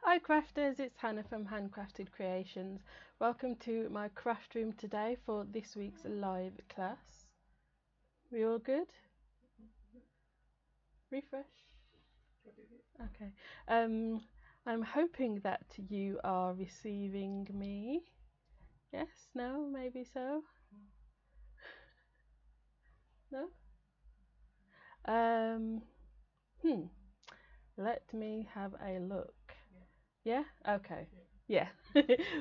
Hi crafters, it's Hannah from Handcrafted Creations. Welcome to my craft room today for this week's live class. We all good? Refresh. Okay. I'm hoping that you are receiving me. Yes, no, maybe so. No? Um Let me have a look. Yeah? Okay. Yeah,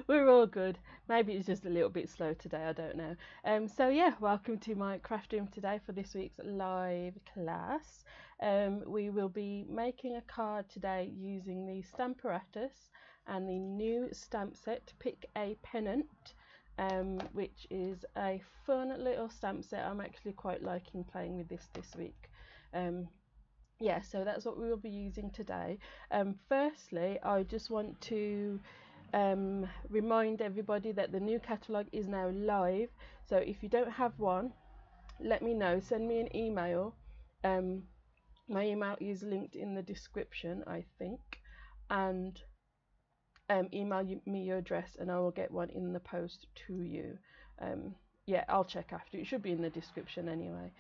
we're all good. Maybe it's just a little bit slow today, I don't know. So yeah, welcome to my craft room today for this week's live class. We will be making a card today using the Stamparatus and the new stamp set, Pick a Pennant, which is a fun little stamp set. I'm actually quite liking playing with this week. Yeah, so that's what we will be using today. Firstly, I just want to remind everybody that the new catalogue is now live. So if you don't have one, let me know. Send me an email. My email is linked in the description, I think, and email me your address and I will get one in the post to you. Yeah, I'll check after. It should be in the description anyway.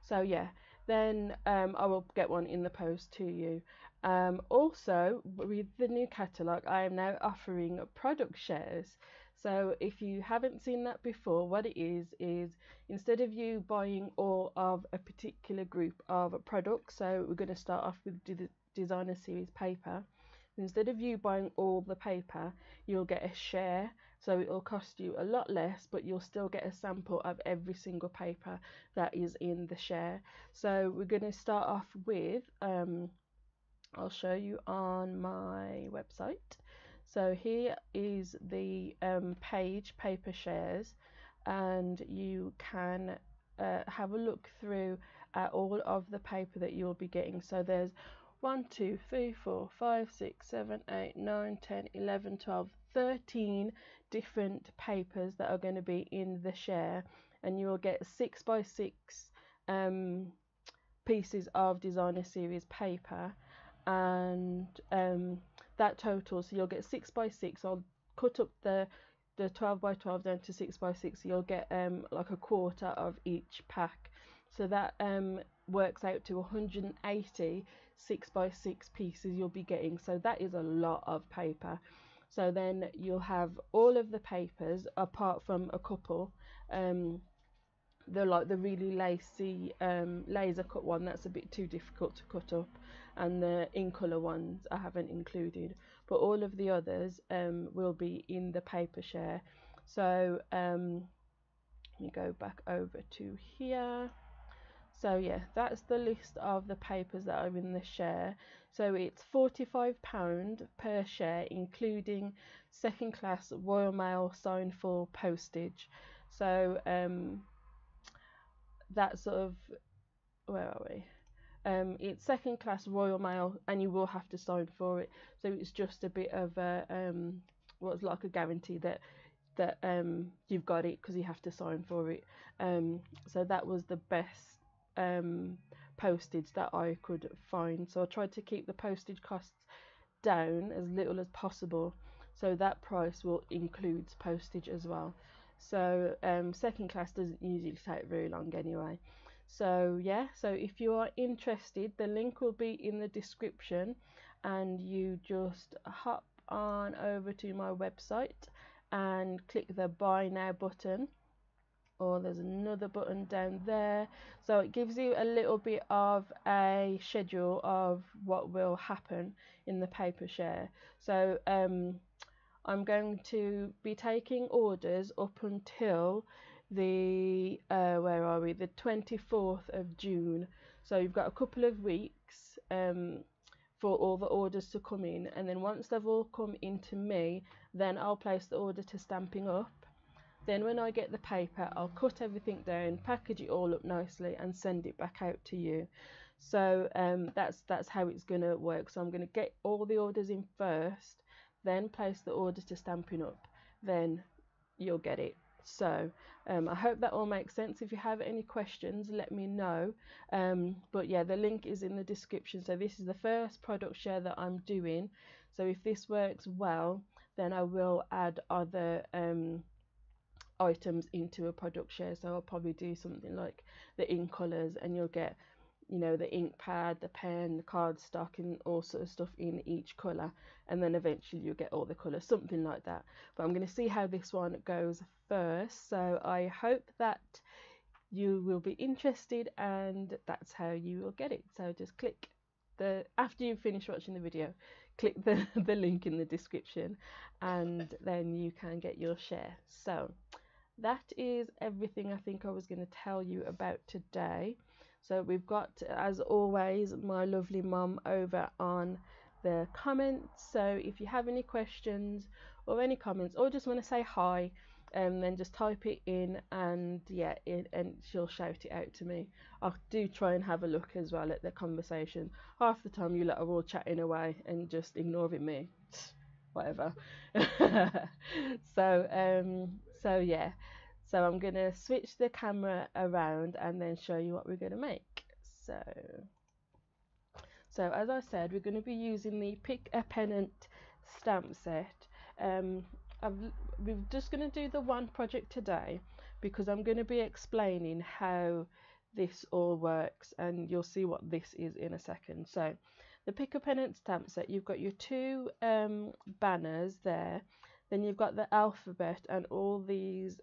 So yeah, then I will get one in the post to you. Also, with the new catalogue, I am now offering product shares. So if you haven't seen that before, what it is instead of you buying all of a particular group of products, so we're going to start off with the designer series paper. Instead of you buying all the paper, you'll get a share, so it will cost you a lot less, but you'll still get a sample of every single paper that is in the share. So we're going to start off with, I'll show you on my website. So here is the page, paper shares, and you can have a look through at all of the paper that you'll be getting. So there's 1, 2, 3, 4, 5, 6, 7, 8, 9, 10, 11, 12, 13 different papers that are going to be in the share, and you will get 6 by 6 pieces of designer series paper, and that total, so you'll get 6 by 6. I'll cut up the 12 by 12 down to 6 by 6, so you'll get like a quarter of each pack, so that works out to 180 6 by 6 pieces you'll be getting. So that is a lot of paper. So then you'll have all of the papers apart from a couple. They're like the really lacy laser cut one that's a bit too difficult to cut up, and the in colour ones I haven't included, but all of the others will be in the paper share. So let me go back over to here. So yeah, that's the list of the papers that are in the share. So it's £45 per share, including second class Royal Mail sign for postage. So that's sort of, where are we? It's second class Royal Mail, and you will have to sign for it. So it's just a bit of a what's like a guarantee that you've got it, because you have to sign for it. So that was the best postage that I could find, so I tried to keep the postage costs down as little as possible, so that price will include postage as well. So second class doesn't usually take very long anyway. So yeah, so if you are interested, the link will be in the description, and you just hop on over to my website and click the buy now button, or there's another button down there. So it gives you a little bit of a schedule of what will happen in the paper share. So I'm going to be taking orders up until the where are we, the 24th of June. So you've got a couple of weeks for all the orders to come in, and then once they've all come into me, then I'll place the order to Stampin' Up. Then when I get the paper, I'll cut everything down, package it all up nicely, and send it back out to you. So that's how it's going to work. So I'm going to get all the orders in first, then place the order to Stampin' Up, then you'll get it. So I hope that all makes sense. If you have any questions, let me know. But yeah, the link is in the description. So this is the first product share that I'm doing. So if this works well, then I will add other items into a product share. So I'll probably do something like the ink colors, and you'll get, you know, the ink pad, the pen, the cardstock, and all sort of stuff in each color, and then eventually you'll get all the colors, something like that. But I'm going to see how this one goes first, so I hope that you will be interested, and that's how you will get it. So just click the, after you finish watching the video, click the link in the description, and then you can get your share. So that is everything I think I was going to tell you about today. So we've got, as always, my lovely mum over on the comments. So if you have any questions or any comments, or just want to say hi, then just type it in, and yeah, and she'll shout it out to me. I do try and have a look as well at the conversation. Half the time you lot are all chatting away and just ignoring me. Whatever. So yeah. So I'm going to switch the camera around and then show you what we're going to make. So as I said, we're going to be using the Pick a Pennant stamp set. We're just going to do the one project today because I'm going to be explaining how this all works, and you'll see what this is in a second. So the Pick a Pennant stamp set, you've got your two banners there. Then you've got the alphabet and all these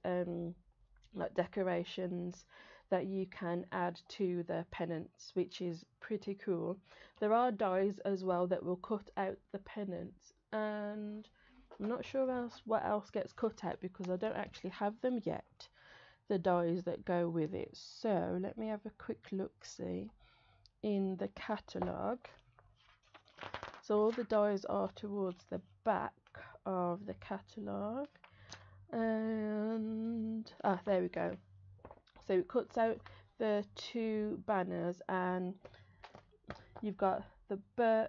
like decorations that you can add to the pennants, which is pretty cool. There are dies as well that will cut out the pennants, and I'm not sure what else gets cut out because I don't actually have them yet, the dies that go with it. So let me have a quick look see in the catalogue. So all the dies are towards the back of the catalogue, and there we go. So it cuts out the two banners, and you've got the bow,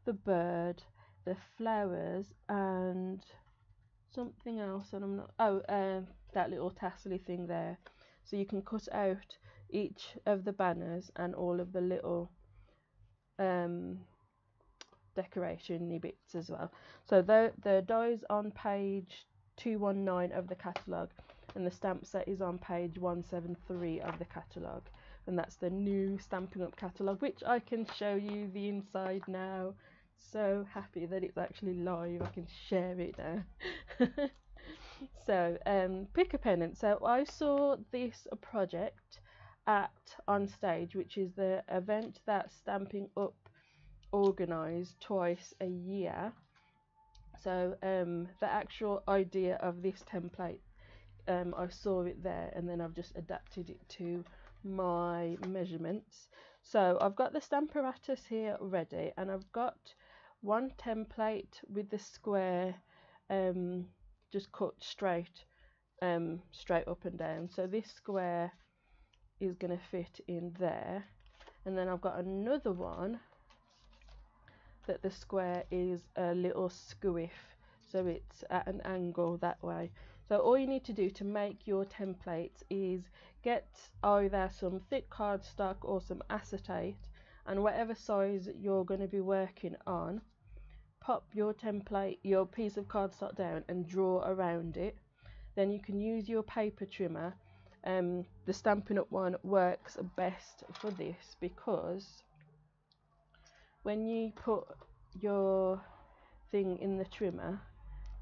the bird, the flowers, and something else, and I'm not, that little tassely thing there. So you can cut out each of the banners and all of the little decoration-y bits as well. So the dies on page 219 of the catalogue, and the stamp set is on page 173 of the catalogue, and that's the new Stampin' Up catalogue, which I can show you the inside now. So happy that it's actually live, I can share it now. So Pick a Pennant. So I saw this project at On Stage, which is the event that Stampin' Up organised twice a year. So the actual idea of this template, I saw it there, and then I've just adapted it to my measurements. So I've got the Stamparatus here ready, and I've got one template with the square just cut straight up and down. So this square is going to fit in there, and then I've got another one that the square is a little squiff, so it's at an angle that way. So all you need to do to make your templates is get either some thick cardstock or some acetate, and whatever size you're going to be working on, pop your template, your piece of cardstock down and draw around it. Then you can use your paper trimmer. The Stampin' Up one works best for this because when you put your thing in the trimmer,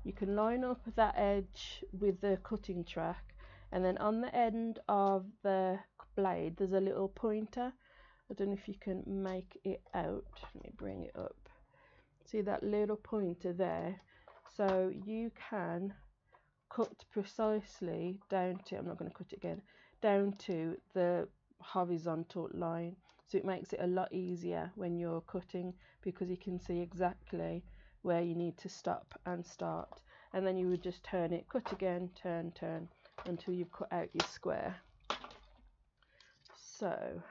you can line up that edge with the cutting track, and then on the end of the blade there's a little pointer. I don't know if you can make it out. Let me bring it up. See that little pointer there? So you can cut precisely down to, I'm not going to cut it again, down to the horizontal line. So it makes it a lot easier when you're cutting, because you can see exactly where you need to stop and start, and then you would just turn it, cut again, turn until you've cut out your square. So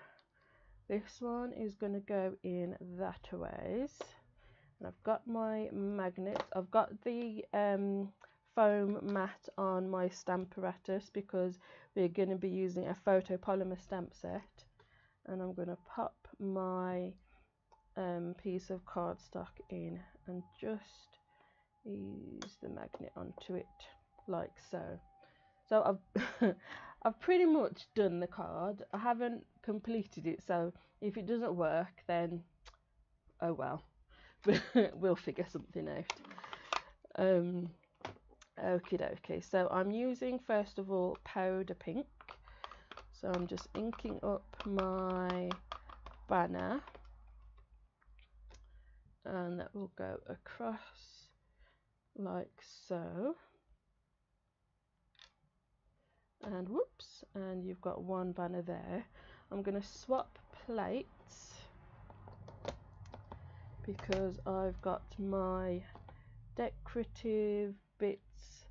this one is going to go in that ways, and I've got my magnets. I've got the foam mat on my stamp apparatus because we're going to be using a photopolymer stamp set, and I'm going to pop my piece of cardstock in and just ease the magnet onto it like so. So I've I've pretty much done the card. I haven't completed it, so if it doesn't work, then oh well. We'll figure something out. Okie dokie. So I'm using first of all powder pink. So I'm just inking up my banner, and that will go across like so. And whoops, and you've got one banner there. I'm going to swap plates because I've got my decorative bits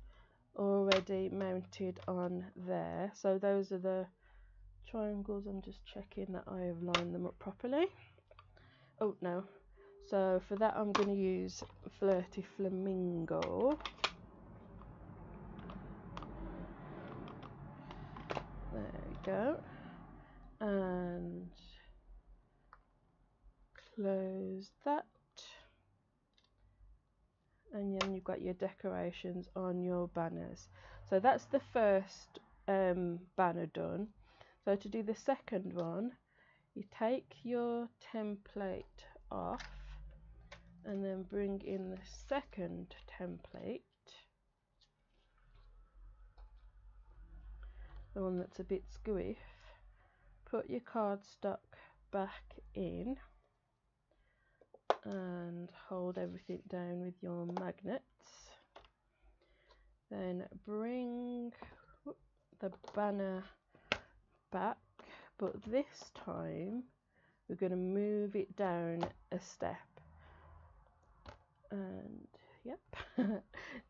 already mounted on there. So those are the triangles. I'm just checking that I have lined them up properly. Oh no, so for that I'm going to use Flirty Flamingo. There we go, and close that, and then you've got your decorations on your banners. So that's the first banner done. So to do the second one, you take your template off and then bring in the second template, the one that's a bit squiff. Put your cardstock back in and hold everything down with your magnets. Then bring the banner back, but this time we're going to move it down a step. And yep,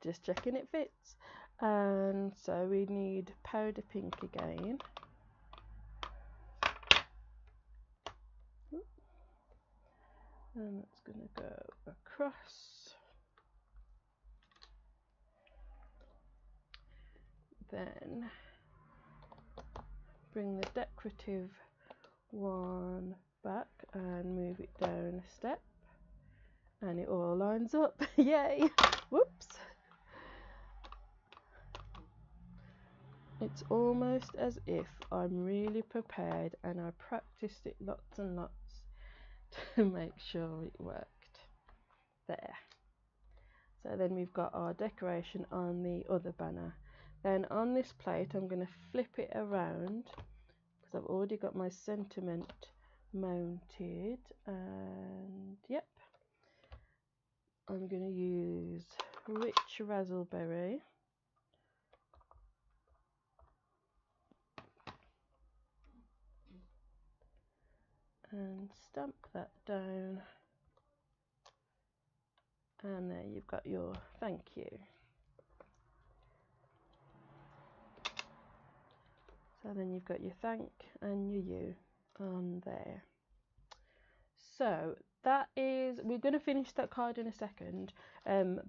just checking it fits. And so we need powder pink again. And that's going to go across. Then bring the decorative one back and move it down a step. And it all lines up. Yay! Whoops! It's almost as if I'm really prepared and I practiced it lots and lots to make sure it worked. There. So then we've got our decoration on the other banner. Then on this plate I'm going to flip it around because I've already got my sentiment mounted, and yep, I'm going to use Rich Razzleberry and stamp that down, and there you've got your thank you. So then you've got your thank and your you on there. So that is, we're going to finish that card in a second,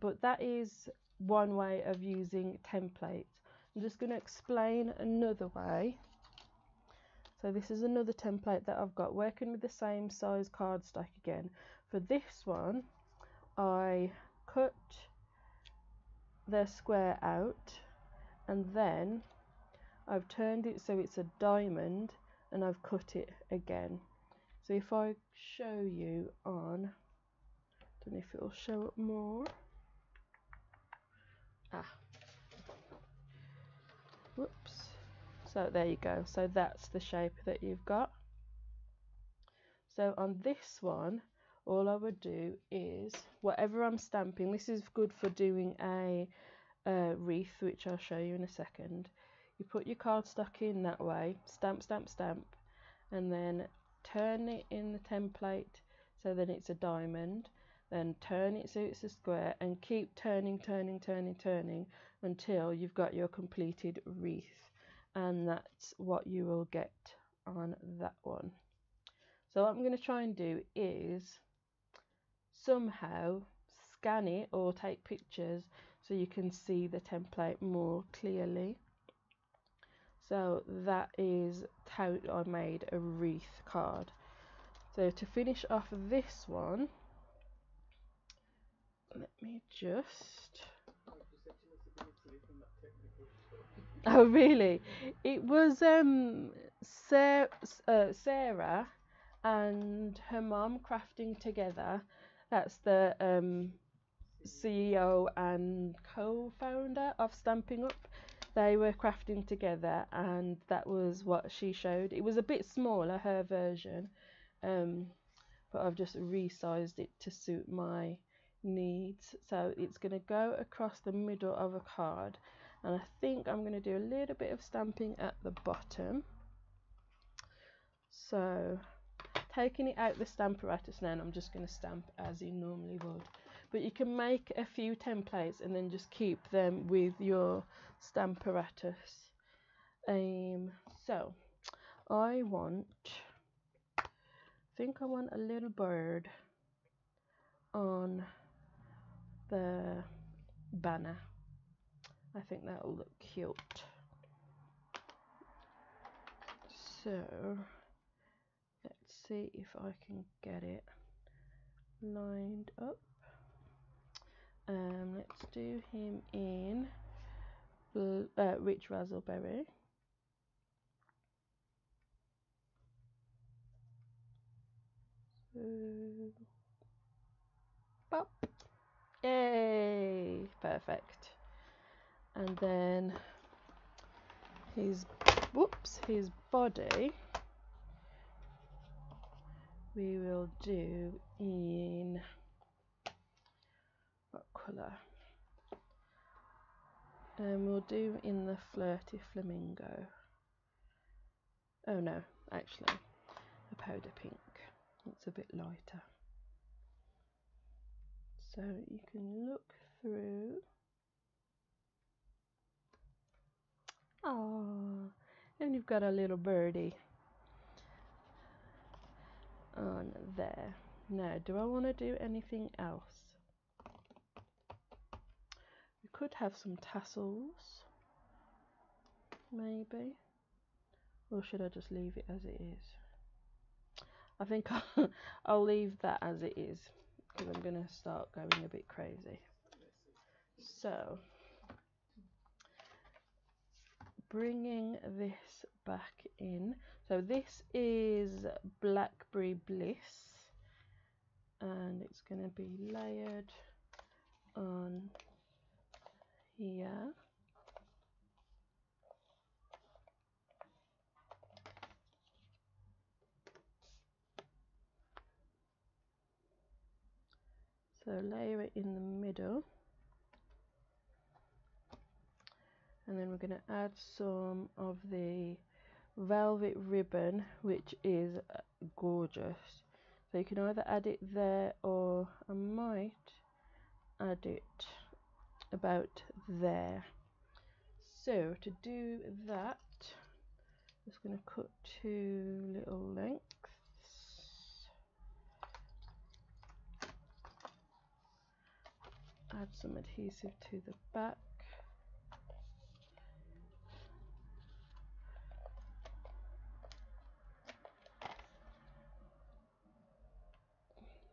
but that is one way of using templates. I'm just going to explain another way. So this is another template that I've got, working with the same size cardstock again. For this one, I cut the square out and then I've turned it so it's a diamond and I've cut it again. So if I show you on, I don't know if it'll show up more. Whoops. So there you go. So that's the shape that you've got. So on this one, all I would do is, whatever I'm stamping, this is good for doing a wreath, which I'll show you in a second. You put your cardstock in that way, stamp, stamp, stamp, and then turn it in the template so that it's a diamond, then turn it so it's a square, and keep turning, turning, turning, turning until you've got your completed wreath, and that's what you will get on that one. So what I'm going to try and do is somehow scan it or take pictures so you can see the template more clearly. So that is how I made a wreath card. So to finish off this one, let me just... Oh really? It was Sarah and her mom crafting together. That's the CEO and co-founder of Stampin' Up. They were crafting together, and that was what she showed. It was a bit smaller, her version, but I've just resized it to suit my needs. So it's going to go across the middle of a card, and I think I'm going to do a little bit of stamping at the bottom. So taking it out the Stamparatus now, and I'm just going to stamp as you normally would. But you can make a few templates and then just keep them with your Stamparatus. So I think I want a little bird on the banner. I think that'll look cute. So let's see if I can get it lined up. Let's do him in rich raspberry. So, pop. Yay! Perfect. And then his body we will do in what colour? We'll do in the Flirty Flamingo. Oh no, actually, a powder pink. It's a bit lighter. So you can look through. Oh, and you've got a little birdie on there. Now, do I want to do anything else? We could have some tassels, maybe. Or should I just leave it as it is? I think I'll leave that as it is, because I'm going to start going a bit crazy. So, bringing this back in. So this is Blackberry Bliss, and it's going to be layered on here. So layer it in the middle, and then we're going to add some of the velvet ribbon, which is gorgeous. So you can either add it there, or I might add it about there. So to do that, I'm just going to cut 2 little lengths. Add some adhesive to the back.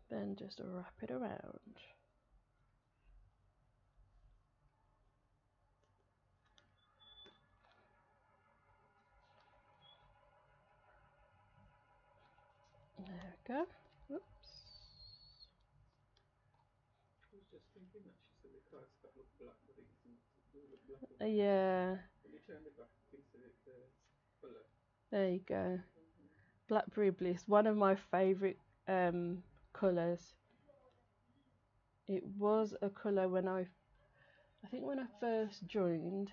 Then just wrap it around. There we go. Oops. I was just thinking that she said the cards that look black, but it look black. Yeah. When you turn it back, you can see the colour. There you go. Blackberry Bliss, one of my favourite colours. It was a colour when I think when I first joined,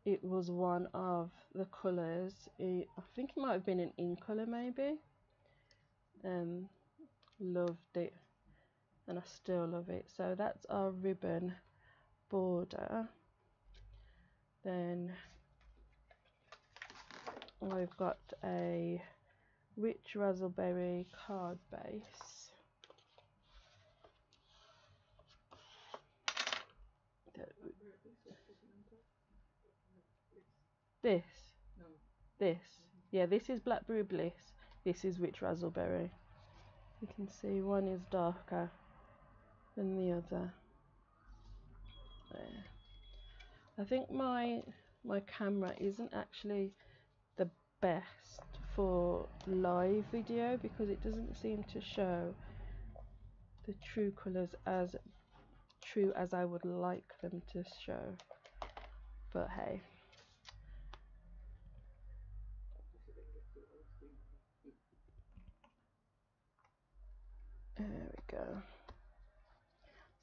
it was one of the colours. I think it might have been an in colour maybe. Loved it, and I still love it. So that's our ribbon border. Then I've got a rich raspberry card base. So This. Yeah, this is Blackberry Bliss. This is Rich Razzleberry. You can see one is darker than the other. There. I think my camera isn't actually the best for live video because it doesn't seem to show the true colours as true as I would like them to show. But hey. There we go.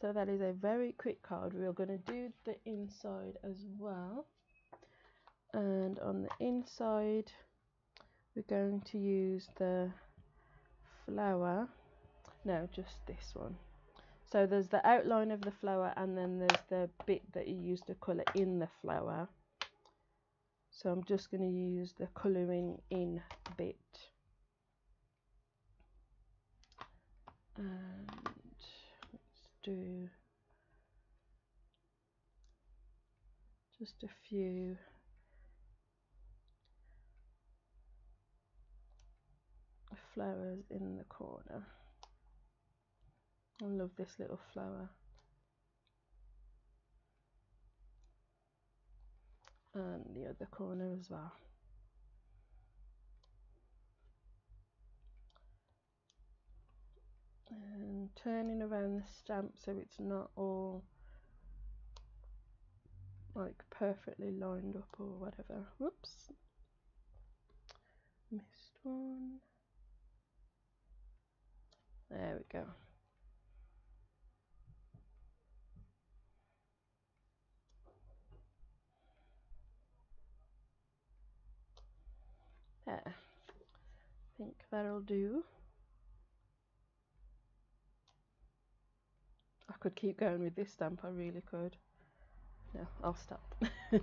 So that is a very quick card. We are going to do the inside as well. And on the inside, we're going to use the flower. No, just this one. So there's the outline of the flower and then there's the bit that you use to colour in the flower. So I'm just going to use the colouring in bit. And let's do just a few flowers in the corner. I love this little flower. And the other corner as well. And turning around the stamp so it's not all like perfectly lined up or whatever. Whoops. Missed one. There we go. There. I think that'll do. I could keep going with this stamp, I really could. No, I'll stop. Okay.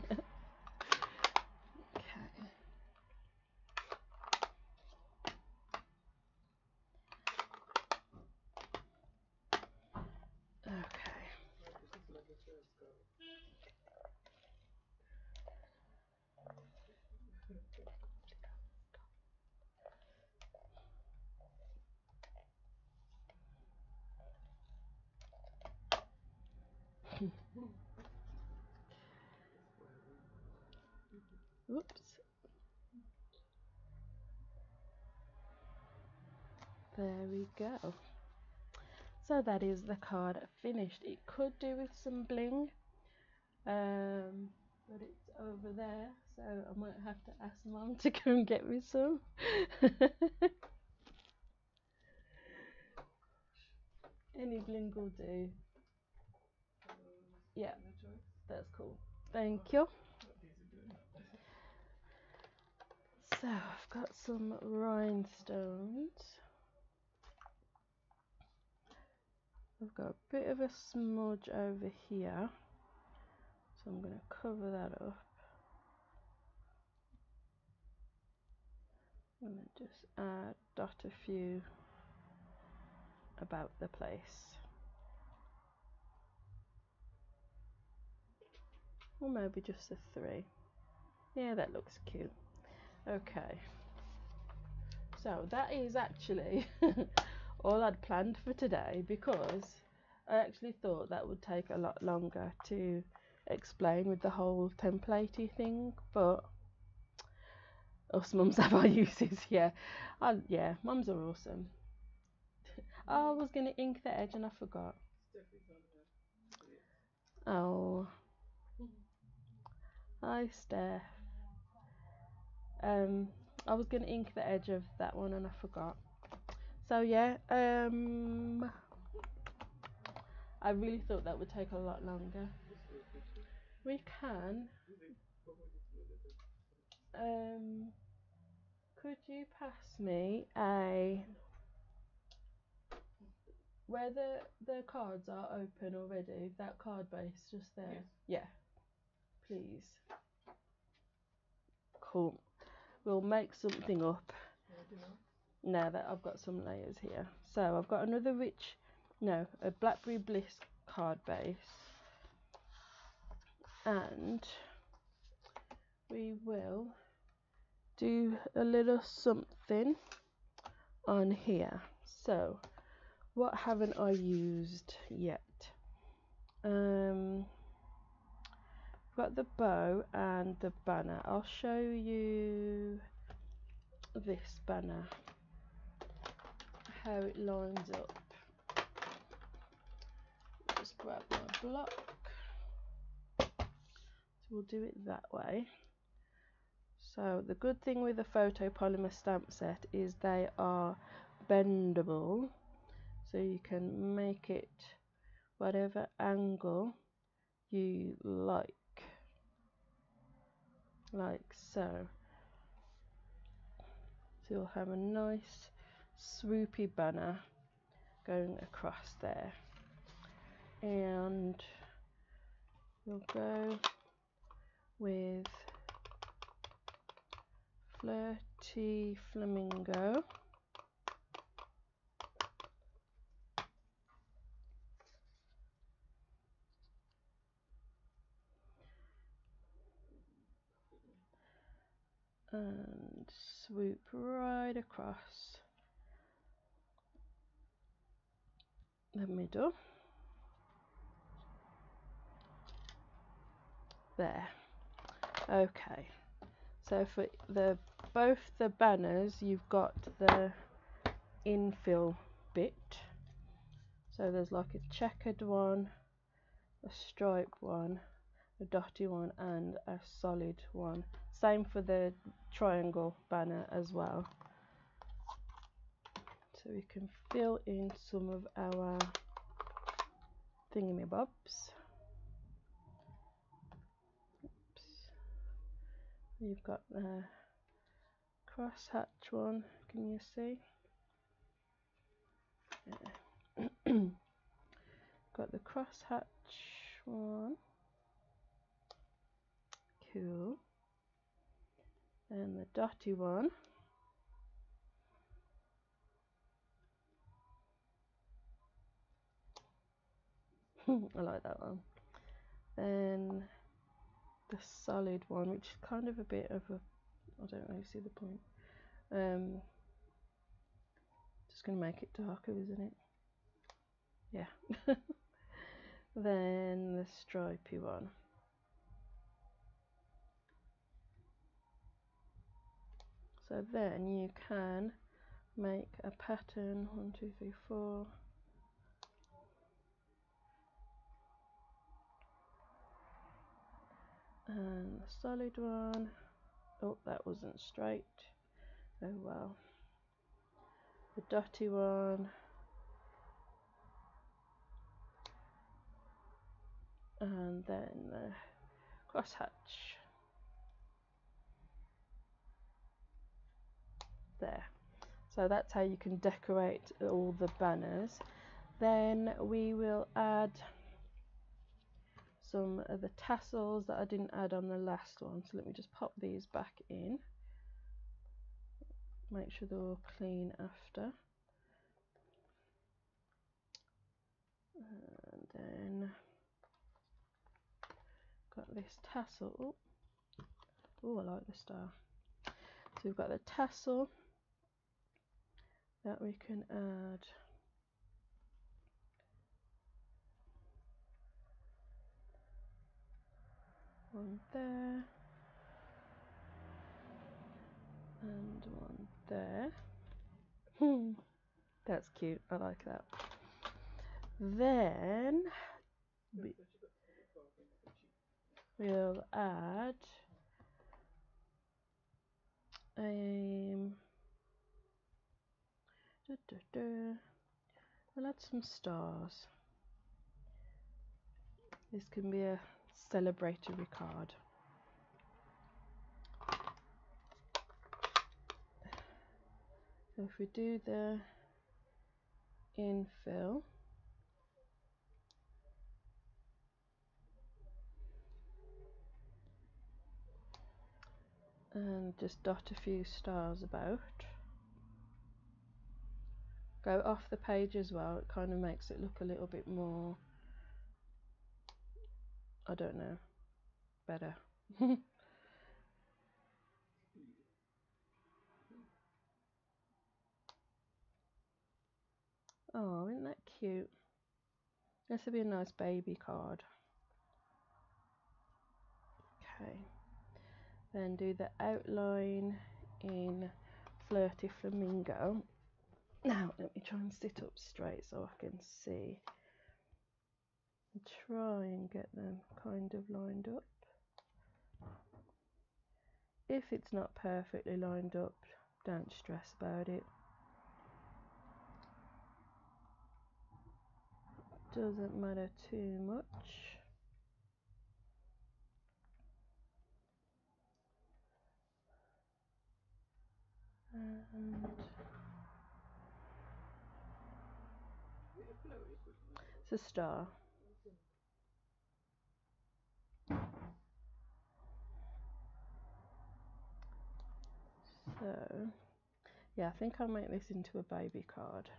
Okay. Oops. There we go. So that is the card finished. It could do with some bling, but it's over there, so I might have to ask Mum to go and get me some. Any bling will do. Yeah, that's cool. Thank you. So I've got some rhinestones. I've got a bit of a smudge over here, so I'm going to cover that up. And then just dot a few about the place. Or maybe just a 3. Yeah, that looks cute. Okay. So that is actually all I'd planned for today, because I actually thought that would take a lot longer to explain with the whole templatey thing, but us mums have our uses. Yeah, mums are awesome. Oh, I was going to ink the edge and I forgot. Oh, hi Steph. I was going to ink the edge of that one and I forgot. So yeah, I really thought that would take a lot longer. We can. Could you pass me where the cards are open already, that card base just there? Yes. Yeah, please. Cool. We'll make something up. Now that I've got some layers here. So I've got another a Blackberry Bliss card base. And we will do a little something on here. So what haven't I used yet? I've got the bow and the banner. I'll show you this banner, how it lines up. Just grab my block. So we'll do it that way. So the good thing with the photopolymer stamp set is they are bendable, so you can make it whatever angle you like so. So you'll have a nice swoopy banner going across there, and we'll go with Flirty Flamingo. And swoop right across the middle. There. Okay. So for both the banners, you've got the infill bit. So there's like a checkered one, a striped one, a dotty one, and a solid one. Same for the triangle banner as well. So we can fill in some of our thingamybobs. Oops. You've got the crosshatch one, can you see? Yeah. Got the crosshatch one. Cool. And the dotty one. I like that one. Then the solid one, which is kind of a bit of a, I don't really see the point. Just going to make it darker, isn't it? Yeah. Then the stripy one. So then you can make a pattern, 1, 2, 3, 4. And the solid one. Oh, that wasn't straight. Oh well. The dotty one. And then the crosshatch. There. So that's how you can decorate all the banners. Then we will add some of the tassels that I didn't add on the last one. So let me just pop these back in. Make sure they're all clean after. And then got this tassel. Oh, I like the star. So we've got the tassel that we can add. One there. And one there. That's cute. I like that. Then we'll add we'll add some stars. This can be a celebratory card. So if we do the infill, and just dot a few stars about. Go off the page as well, it kind of makes it look a little bit more, I don't know, better. Oh, isn't that cute? This would be a nice baby card. Okay. Then do the outline in Flirty Flamingo. Now, let me try and sit up straight so I can see. And try and get them kind of lined up. If it's not perfectly lined up, don't stress about it. Doesn't matter too much. And it's a star. So, yeah, I think I'll make this into a baby card.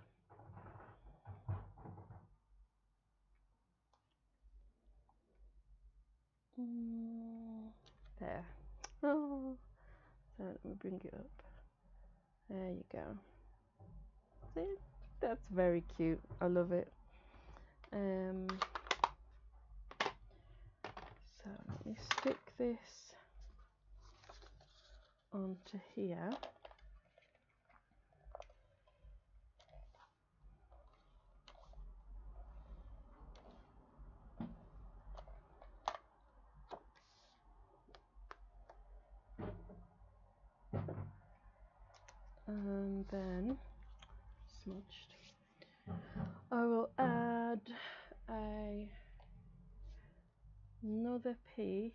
There. Oh, so let me bring it up. There you go. See? That's very cute. I love it. So let me stick this onto here. And then smudged. I will add another piece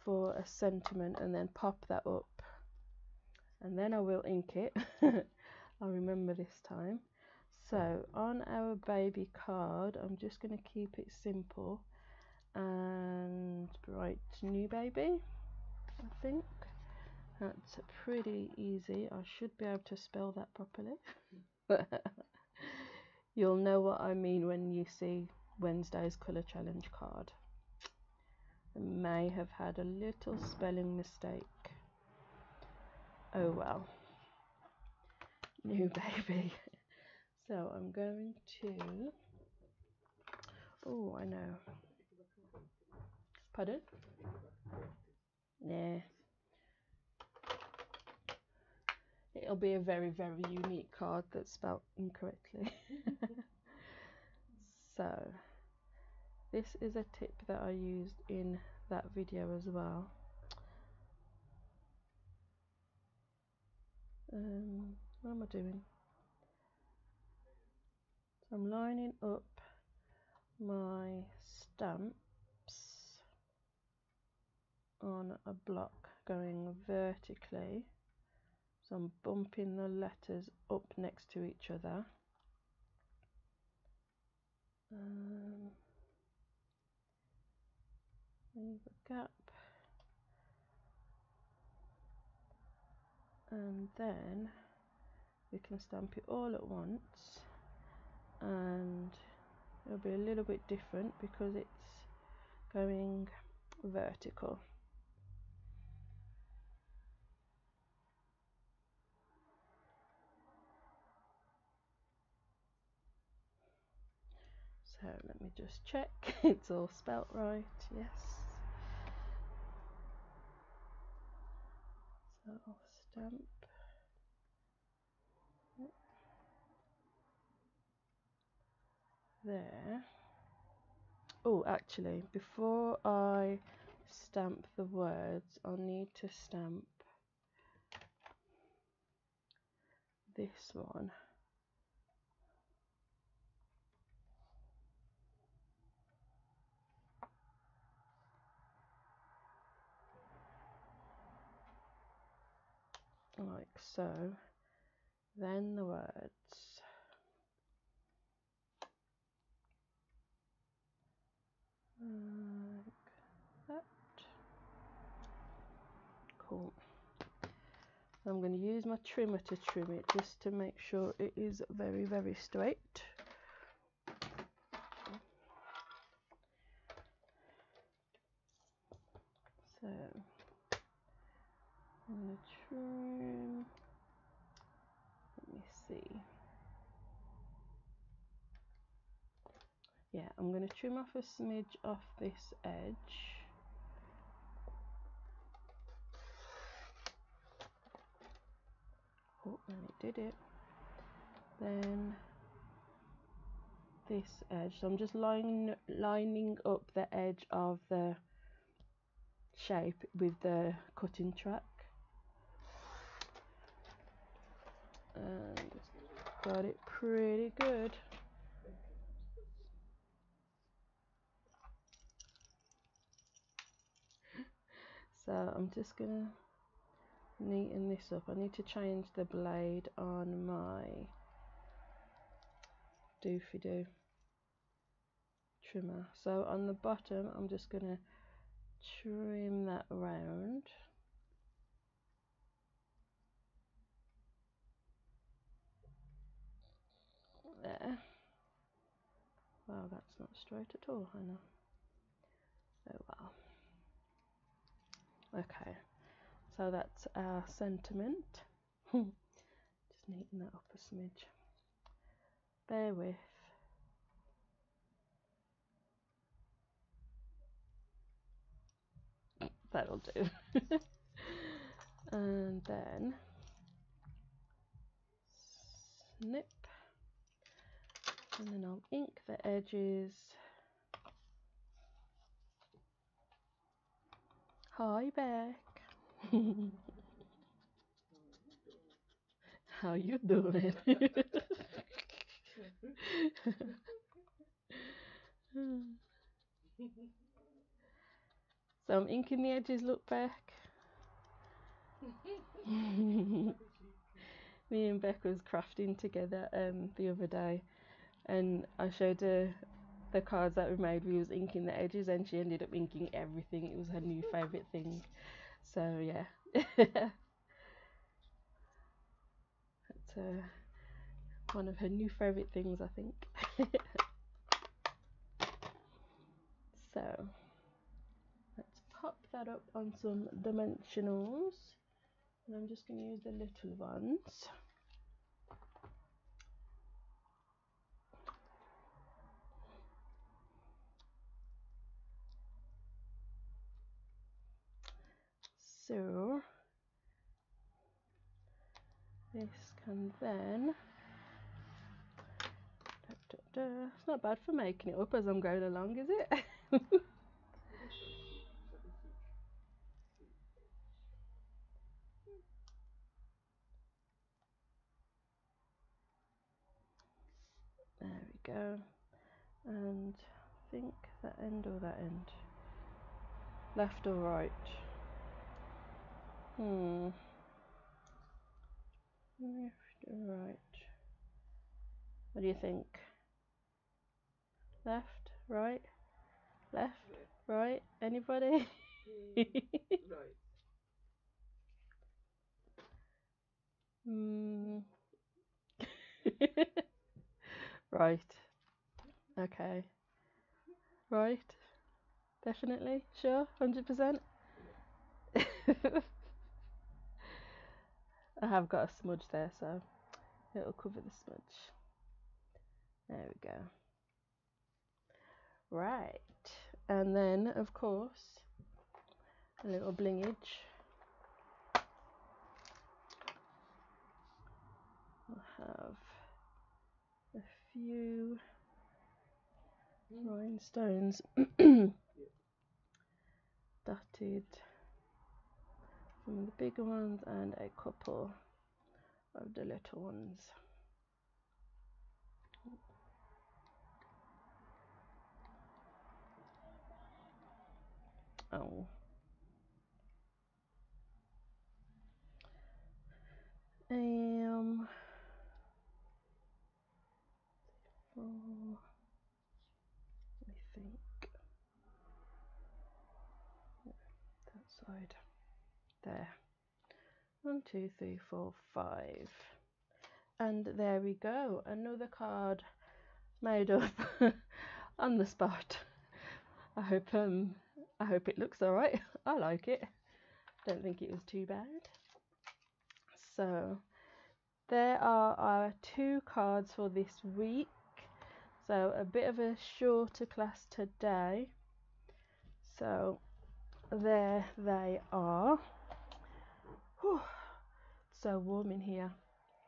for a sentiment and then pop that up. And then I will ink it. I'll remember this time. So on our baby card, I'm just going to keep it simple and write new baby, I think. That's pretty easy. I should be able to spell that properly. You'll know what I mean when you see Wednesday's colour challenge card. I may have had a little spelling mistake. Oh well. New baby. So I'm going to... Oh, I know. Pardon? Yeah. It'll be a very, very unique card that's spelled incorrectly. So, this is a tip that I used in that video as well. What am I doing? So I'm lining up my stamps on a block going vertically. So I'm bumping the letters up next to each other. Leave a gap. And then we can stamp it all at once. And it'll be a little bit different because it's going vertical. So let me just check it's all spelt right. Yes. So I'll stamp. There. Oh, actually, before I stamp the words, I'll need to stamp this one. Like so. Then the words. Like that. Cool. I'm going to use my trimmer to trim it just to make sure it is very, very straight. So I'm going to trim. Let me see. Yeah, I'm going to trim off a smidge off this edge. Oh, and it did it. Then this edge. So I'm just lining up the edge of the shape with the cutting track. And got it pretty good. So I'm just gonna neaten this up. I need to change the blade on my doofy doo trimmer. So on the bottom I'm just gonna trim that around. There. Wow, that's not straight at all, I know. Oh well. Okay, so that's our sentiment. Just neaten that up a smidge. Bear with. That'll do. And then snip, and then I'll ink the edges. Hi, Beck. How you doing? So I'm inking the edges, look back. Me and Beck was crafting together the other day, and I showed her the cards that we made. We was inking the edges, and she ended up inking everything. It was her new favourite thing. So yeah. That's one of her new favourite things, I think. So let's pop that up on some dimensionals, and I'm just going to use the little ones. So this can then, it's not bad for making it up as I'm going along, is it? There we go. And I think that end or that end, left or right? Left or right? What do you think? Left, right, left, right? Anybody? Right. Right. Okay. Right. Definitely. Sure. 100%. I have got a smudge there, so it'll cover the smudge. There we go. Right. And then, of course, a little blingage. I'll have a few rhinestones dotted, some of the bigger ones and a couple of the little ones. Oh. I think that side there. 1, 2, 3, 4, 5, and there we go. Another card made up on the spot. I hope it looks alright. I like it. Don't think it was too bad. So there are our 2 cards for this week. So a bit of a shorter class today. So there they are. Whew. So warm in here,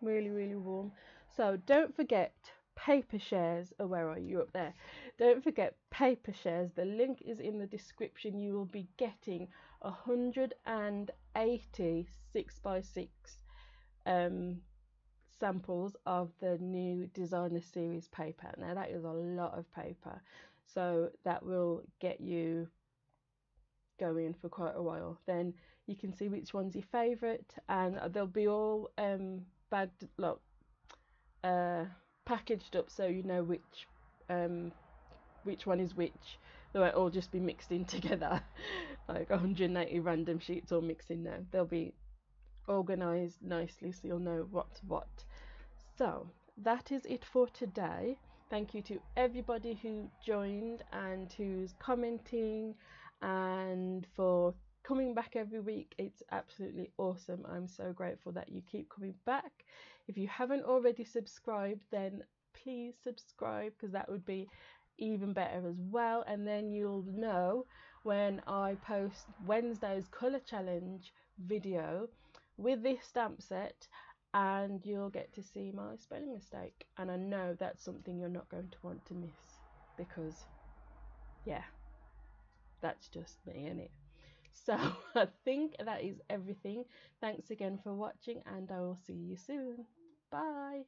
really, really warm. So don't forget paper shares. Oh, where are you? Up there. Don't forget paper shares. The link is in the description. You will be getting 180 6x6 samples of the new designer series paper. Now that is a lot of paper, so that will get you going for quite a while. Then you can see which one's your favourite, and they'll be all bagged, look, packaged up, so you know which one is which. They won't all just be mixed in together like 180 random sheets all mixed in. Now they'll be organised nicely, so you'll know what's what. So that is it for today. Thank you to everybody who joined and who's commenting and for coming back every week. It's absolutely awesome. I'm so grateful that you keep coming back. If you haven't already subscribed, then please subscribe, because that would be even better as well, and then you'll know when I post Wednesday's colour challenge video with this stamp set, and you'll get to see my spelling mistake. And I know that's something you're not going to want to miss, because yeah, that's just me, innit? So I think that is everything. Thanks again for watching, and I will see you soon. Bye.